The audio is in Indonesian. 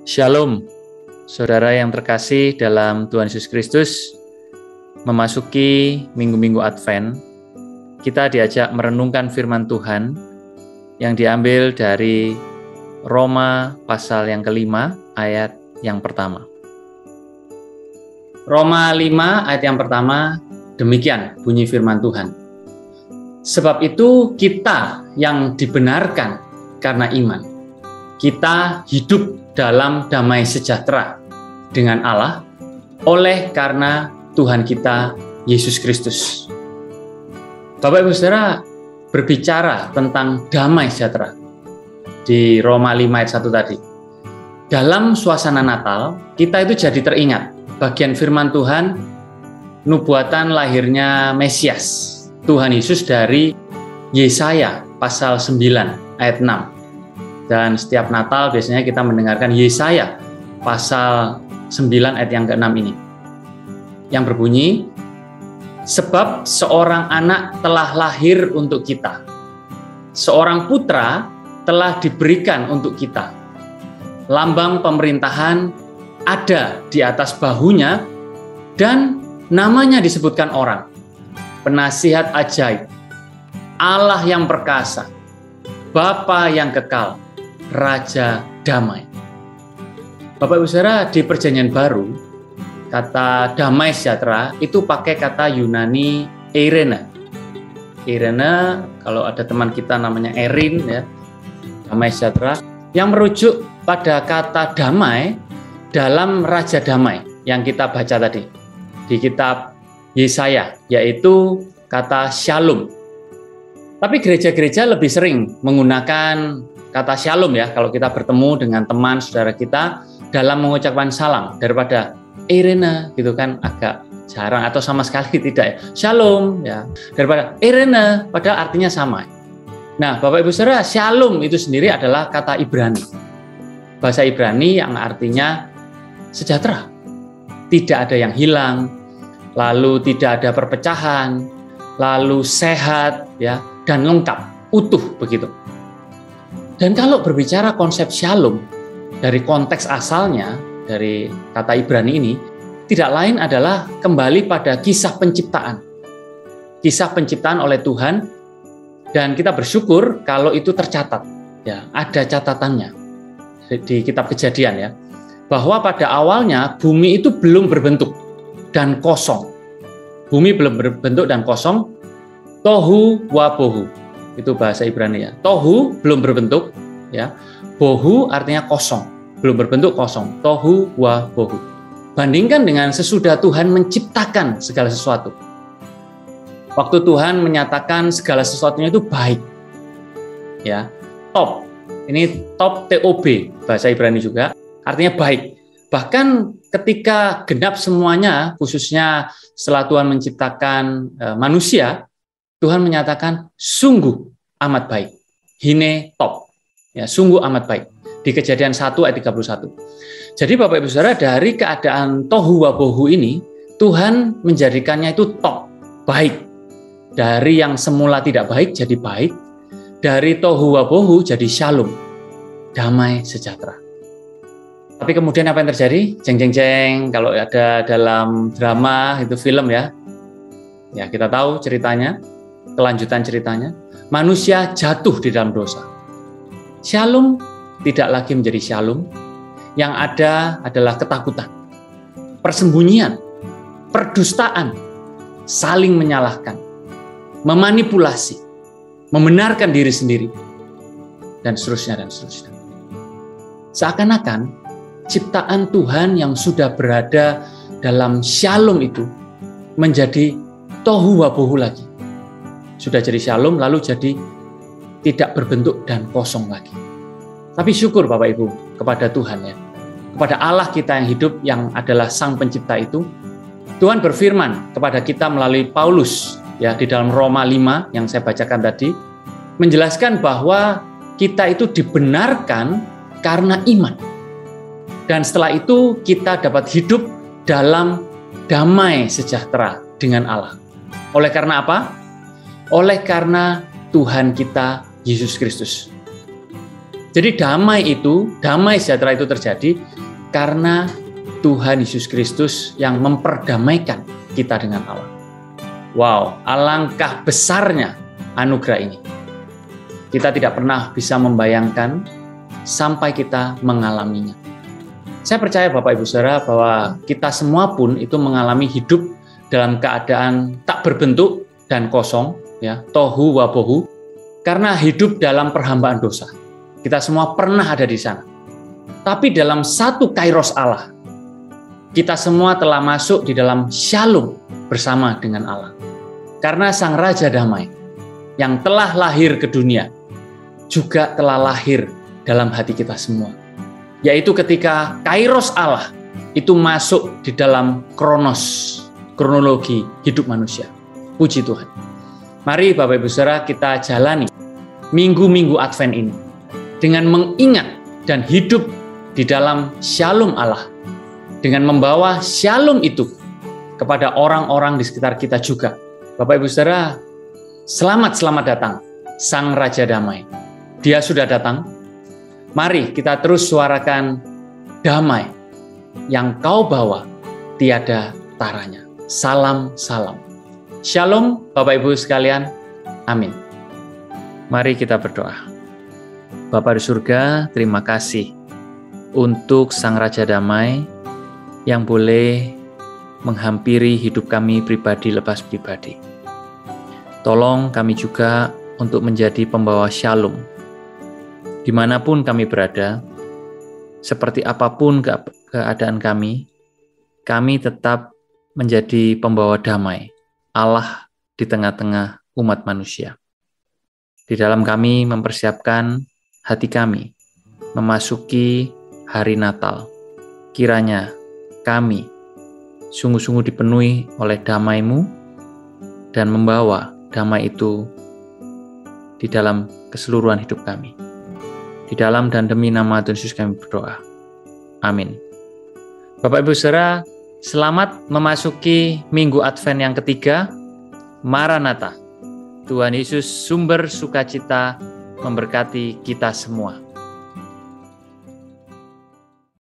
Shalom, saudara yang terkasih dalam Tuhan Yesus Kristus. Memasuki minggu-minggu Advent, kita diajak merenungkan firman Tuhan yang diambil dari Roma pasal yang kelima, ayat yang pertama. Roma 5 ayat yang pertama, demikian bunyi firman Tuhan. Sebab itu kita yang dibenarkan karena iman, kita hidup dalam damai sejahtera dengan Allah oleh karena Tuhan kita Yesus Kristus. Bapak Ibu Saudara, berbicara tentang damai sejahtera di Roma 5 ayat 1 tadi. Dalam suasana Natal, kita itu jadi teringat bagian firman Tuhan, nubuatan lahirnya Mesias, Tuhan Yesus dari Yesaya pasal 9 ayat 6. Dan setiap Natal biasanya kita mendengarkan Yesaya pasal 9 ayat yang ke-6 ini. Yang berbunyi, sebab seorang anak telah lahir untuk kita. Seorang putra telah diberikan untuk kita. Lambang pemerintahan ada di atas bahunya dan namanya disebutkan orang. Penasihat ajaib, Allah yang perkasa, Bapa yang kekal, Raja damai. Bapak Ibu Saudara, di Perjanjian Baru, kata damai sejahtera itu pakai kata Yunani eirene. Eirene, kalau ada teman kita namanya Erin, ya, damai sejahtera, yang merujuk pada kata damai dalam Raja Damai yang kita baca tadi di kitab Yesaya, yaitu kata shalom. Tapi gereja-gereja lebih sering menggunakan kata shalom ya, kalau kita bertemu dengan teman saudara kita dalam mengucapkan salam, daripada eirene gitu kan agak jarang atau sama sekali tidak ya. Shalom ya, daripada eirene padahal artinya sama. Nah, Bapak Ibu Saudara, shalom itu sendiri adalah kata Ibrani. Bahasa Ibrani yang artinya sejahtera. Tidak ada yang hilang, lalu tidak ada perpecahan, lalu sehat ya, dan lengkap, utuh begitu. Dan kalau berbicara konsep shalom dari konteks asalnya dari kata Ibrani ini, tidak lain adalah kembali pada kisah penciptaan. Kisah penciptaan oleh Tuhan, dan kita bersyukur kalau itu tercatat. Ya, ada catatannya di kitab Kejadian ya, bahwa pada awalnya bumi itu belum berbentuk dan kosong. Bumi belum berbentuk dan kosong, tohu wa bohu. Itu bahasa Ibrani ya. Tohu belum berbentuk ya. Bohu artinya kosong, belum berbentuk kosong. Tohu wa bohu. Bandingkan dengan sesudah Tuhan menciptakan segala sesuatu. Waktu Tuhan menyatakan segala sesuatunya itu baik. Ya. Top. Ini top TOB bahasa Ibrani juga, artinya baik. Bahkan ketika genap semuanya, khususnya setelah Tuhan menciptakan manusia, Tuhan menyatakan sungguh amat baik. Hine top. Ya, sungguh amat baik. Di Kejadian 1 ayat 31. Jadi Bapak Ibu Saudara, dari keadaan tohu wabohu ini, Tuhan menjadikannya itu top, baik. Dari yang semula tidak baik jadi baik. Dari tohu wabohu jadi shalom, damai sejahtera. Tapi kemudian apa yang terjadi? Jeng jeng jeng, kalau ada dalam drama itu film ya. Ya, kita tahu ceritanya. Kelanjutan ceritanya, manusia jatuh di dalam dosa. Shalom tidak lagi menjadi shalom, yang ada adalah ketakutan, persembunyian, perdustaan, saling menyalahkan, memanipulasi, membenarkan diri sendiri, dan seterusnya dan seterusnya. Seakan-akan ciptaan Tuhan yang sudah berada dalam shalom itu menjadi tohu wabohu lagi. Sudah jadi shalom, lalu jadi tidak berbentuk dan kosong lagi. Tapi syukur Bapak Ibu kepada Tuhan ya, kepada Allah kita yang hidup, yang adalah Sang Pencipta itu. Tuhan berfirman kepada kita melalui Paulus ya, di dalam Roma 5 yang saya bacakan tadi, menjelaskan bahwa kita itu dibenarkan karena iman. Dan setelah itu kita dapat hidup dalam damai sejahtera dengan Allah. Oleh karena apa? Oleh karena Tuhan kita Yesus Kristus. Jadi damai sejahtera itu terjadi karena Tuhan Yesus Kristus yang memperdamaikan kita dengan Allah. Wow, alangkah besarnya anugerah ini. Kita tidak pernah bisa membayangkan sampai kita mengalaminya. Saya percaya Bapak Ibu Saudara bahwa kita semua pun itu mengalami hidup dalam keadaan tak berbentuk dan kosong, ya, tohu wabohu, karena hidup dalam perhambaan dosa. Kita semua pernah ada di sana. Tapi dalam satu kairos Allah, kita semua telah masuk di dalam shalom bersama dengan Allah. Karena Sang Raja Damai yang telah lahir ke dunia juga telah lahir dalam hati kita semua. Yaitu ketika kairos Allah itu masuk di dalam kronologi hidup manusia. Puji Tuhan. Mari Bapak Ibu Saudara kita jalani minggu-minggu Advent ini dengan mengingat dan hidup di dalam shalom Allah. Dengan membawa shalom itu kepada orang-orang di sekitar kita juga. Bapak Ibu Saudara, selamat datang Sang Raja Damai. Dia sudah datang. Mari kita terus suarakan damai yang kau bawa tiada taranya. Salam. Shalom Bapak Ibu sekalian. Amin. Mari kita berdoa. Bapa di surga, terima kasih untuk Sang Raja Damai yang boleh menghampiri hidup kami pribadi lepas pribadi. Tolong kami juga untuk menjadi pembawa shalom. Dimanapun kami berada, seperti apapun keadaan kami tetap menjadi pembawa damai Allah di tengah-tengah umat manusia. Di dalam kami mempersiapkan hati kami memasuki hari Natal. Kiranya kami sungguh-sungguh dipenuhi oleh damai-Mu dan membawa damai itu di dalam keseluruhan hidup kami. Di dalam dan demi nama Tuhan Yesus kami berdoa. Amin. Bapak Ibu Saudara, selamat memasuki Minggu Advent yang ketiga. Maranatha. Tuhan Yesus sumber sukacita memberkati kita semua.